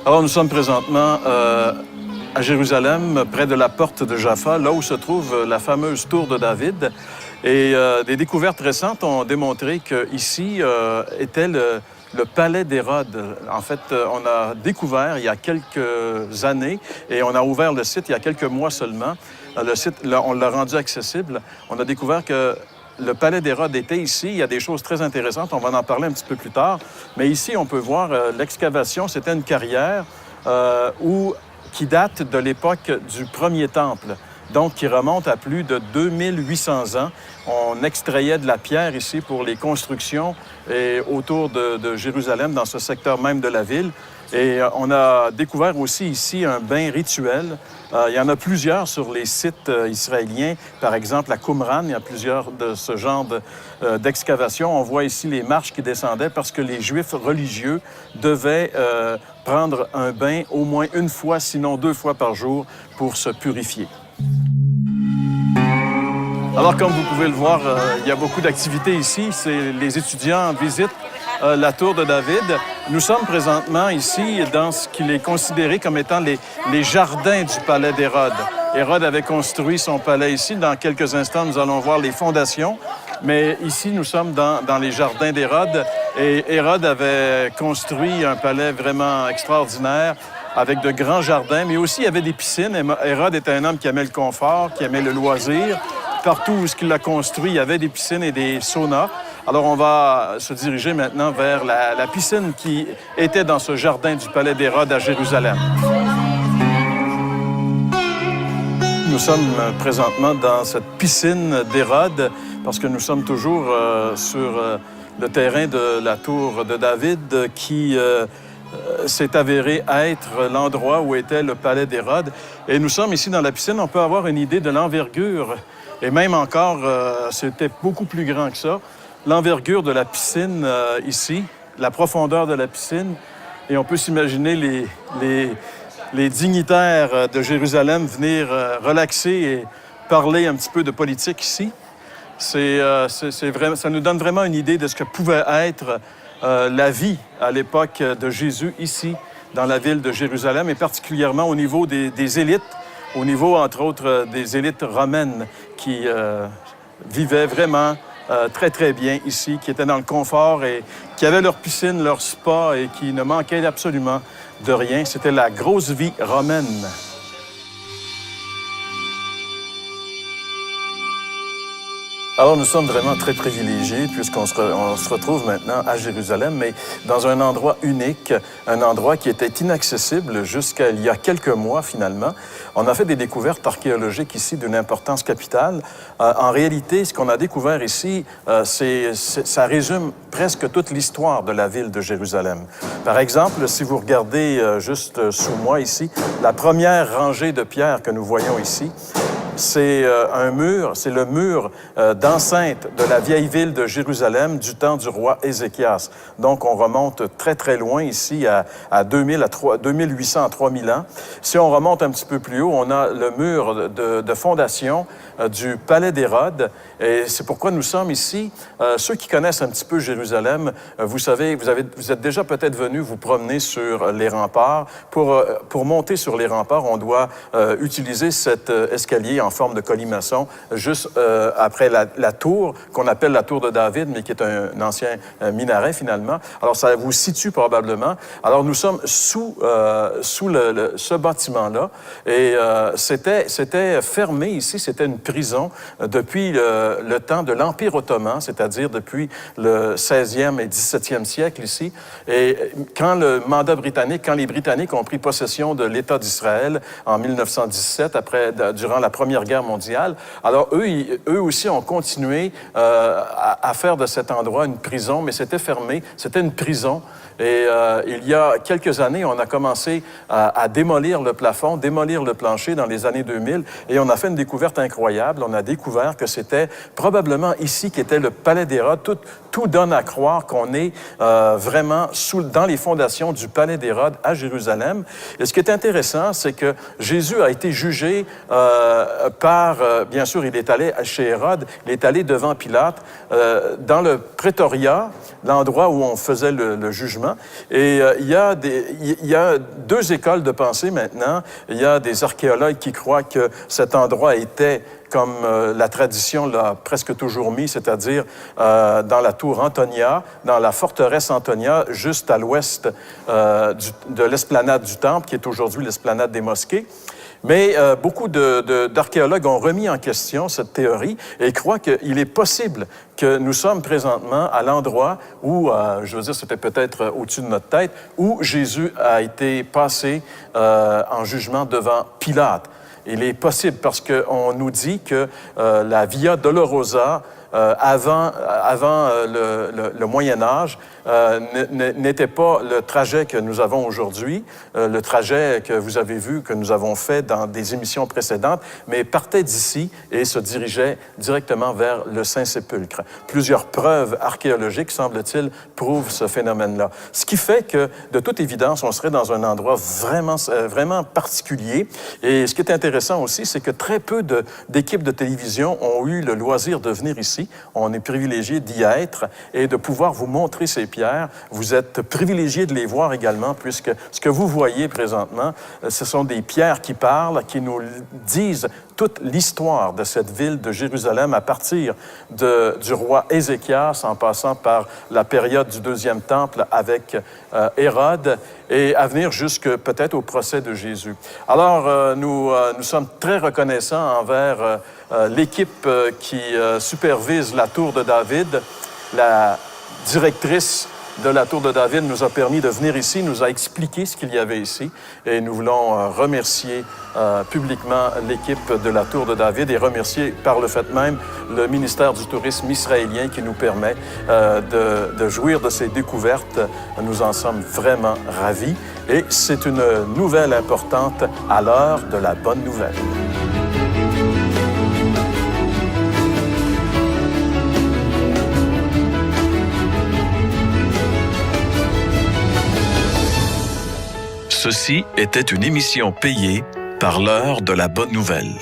Alors, nous sommes présentement à Jérusalem, près de la porte de Jaffa, là où se trouve la fameuse tour de David. Et des découvertes récentes ont démontré qu'ici était le palais d'Hérode. En fait, on a découvert il y a quelques années, et on a ouvert le site il y a quelques mois seulement. Le site, on l'a rendu accessible. On a découvert que le palais d'Hérode était ici. Il y a des choses très intéressantes. On va en parler un petit peu plus tard. Mais ici, on peut voir l'excavation. C'était une carrière qui date de l'époque du premier temple, donc qui remonte à plus de 2800 ans. On extrayait de la pierre ici pour les constructions et autour de Jérusalem, dans ce secteur même de la ville. Et on a découvert aussi ici un bain rituel. Il y en a plusieurs sur les sites israéliens. Par exemple, à Qumran, il y a plusieurs de ce genre d'excavation. On voit ici les marches qui descendaient parce que les Juifs religieux devaient prendre un bain au moins une fois, sinon 2 fois par jour, pour se purifier. Alors, comme vous pouvez le voir, il y a beaucoup d'activités ici. Les étudiants visitent la tour de David. Nous sommes présentement ici dans ce qu'il est considéré comme étant les jardins du palais d'Hérode. Hérode avait construit son palais ici. Dans quelques instants, nous allons voir les fondations. Mais ici, nous sommes dans les jardins d'Hérode. Et Hérode avait construit un palais vraiment extraordinaire avec de grands jardins, mais aussi il y avait des piscines. Hérode était un homme qui aimait le confort, qui aimait le loisir. Partout où il a construit, il y avait des piscines et des saunas. Alors, on va se diriger maintenant vers la piscine qui était dans ce jardin du palais d'Hérode à Jérusalem. Nous sommes présentement dans cette piscine d'Hérode parce que nous sommes toujours sur le terrain de la tour de David qui s'est avéré être l'endroit où était le palais d'Hérode. Et nous sommes ici dans la piscine. On peut avoir une idée de l'envergure. Et même encore, c'était beaucoup plus grand que ça. L'envergure de la piscine ici, la profondeur de la piscine. Et on peut s'imaginer les dignitaires de Jérusalem venir relaxer et parler un petit peu de politique ici. Ça nous donne vraiment une idée de ce que pouvait être la vie à l'époque de Jésus ici, dans la ville de Jérusalem, et particulièrement au niveau des élites, au niveau, entre autres, des élites romaines qui vivaient vraiment très, très bien ici, qui étaient dans le confort et qui avaient leur piscine, leur spa et qui ne manquaient absolument de rien. C'était la grosse vie romaine. Alors, nous sommes vraiment très privilégiés puisqu'on se retrouve maintenant à Jérusalem, mais dans un endroit unique, un endroit qui était inaccessible jusqu'à il y a quelques mois, finalement. On a fait des découvertes archéologiques ici d'une importance capitale. En réalité, ce qu'on a découvert ici, ça résume presque toute l'histoire de la ville de Jérusalem. Par exemple, si vous regardez juste sous moi ici, la première rangée de pierres que nous voyons ici, c'est un mur, c'est le mur d'enceinte de la vieille ville de Jérusalem du temps du roi Ézéchias. Donc, on remonte très, très loin ici, à 2800 à 3000 ans. Si on remonte un petit peu plus haut, on a le mur de fondation du palais d'Hérode. Et c'est pourquoi nous sommes ici. Ceux qui connaissent un petit peu Jérusalem, vous savez, vous êtes déjà peut-être venus vous promener sur les remparts. Pour monter sur les remparts, on doit utiliser cet escalier en forme de colimaçon, juste après la tour, qu'on appelle la tour de David, mais qui est un ancien minaret, finalement. Alors, ça vous situe probablement. Alors, nous sommes sous ce bâtiment-là, et c'était fermé ici, c'était une prison depuis le temps de l'Empire ottoman, c'est-à-dire depuis le 16e et 17e siècle ici. Et quand les Britanniques ont pris possession de l'État d'Israël en 1917, durant la Première Guerre mondiale, alors eux aussi ont continué à faire de cet endroit une prison, mais c'était fermé, c'était une prison. Et il y a quelques années, on a commencé à démolir le plafond, démolir le plancher dans les années 2000, et on a fait une découverte incroyable. On a découvert que c'était probablement ici qu'était le palais d'Hérode. Tout donne à croire qu'on est vraiment dans les fondations du palais d'Hérode à Jérusalem. Et ce qui est intéressant, c'est que Jésus a été jugé bien sûr, il est allé chez Hérode, il est allé devant Pilate, dans le prétoriat, l'endroit où on faisait le jugement. Et il y a deux écoles de pensée maintenant. Il y a des archéologues qui croient que cet endroit était comme la tradition l'a presque toujours mis, c'est-à-dire dans la tour Antonia, dans la forteresse Antonia, juste à l'ouest de l'esplanade du Temple, qui est aujourd'hui l'esplanade des mosquées. Mais beaucoup d'archéologues ont remis en question cette théorie et croient qu'il est possible que nous sommes présentement à l'endroit où, je veux dire, c'était peut-être au-dessus de notre tête, où Jésus a été passé en jugement devant Pilate. Il est possible parce qu'on nous dit que la Via Dolorosa, avant le Moyen Âge, n'était pas le trajet que nous avons aujourd'hui, le trajet que vous avez vu, que nous avons fait dans des émissions précédentes, mais partait d'ici et se dirigeait directement vers le Saint-Sépulcre. Plusieurs preuves archéologiques, semble-t-il, prouvent ce phénomène-là. Ce qui fait que, de toute évidence, on serait dans un endroit vraiment particulier. Et ce qui est intéressant aussi, c'est que très peu d'équipes de télévision ont eu le loisir de venir ici. On est privilégié d'y être et de pouvoir vous montrer ces pierres. Vous êtes privilégié de les voir également, puisque ce que vous voyez présentement, ce sont des pierres qui parlent, qui nous disent toute l'histoire de cette ville de Jérusalem à partir du roi Ézéchias, en passant par la période du Deuxième Temple avec Hérode, et à venir jusque peut-être au procès de Jésus. Alors, nous sommes très reconnaissants envers l'équipe qui supervise la Tour de David. La directrice de la Tour de David nous a permis de venir ici, nous a expliqué ce qu'il y avait ici, et nous voulons remercier publiquement l'équipe de la Tour de David et remercier par le fait même le ministère du Tourisme israélien qui nous permet de jouir de ces découvertes. Nous en sommes vraiment ravis et c'est une nouvelle importante à l'heure de la bonne nouvelle. Ceci était une émission payée par l'heure de la bonne nouvelle.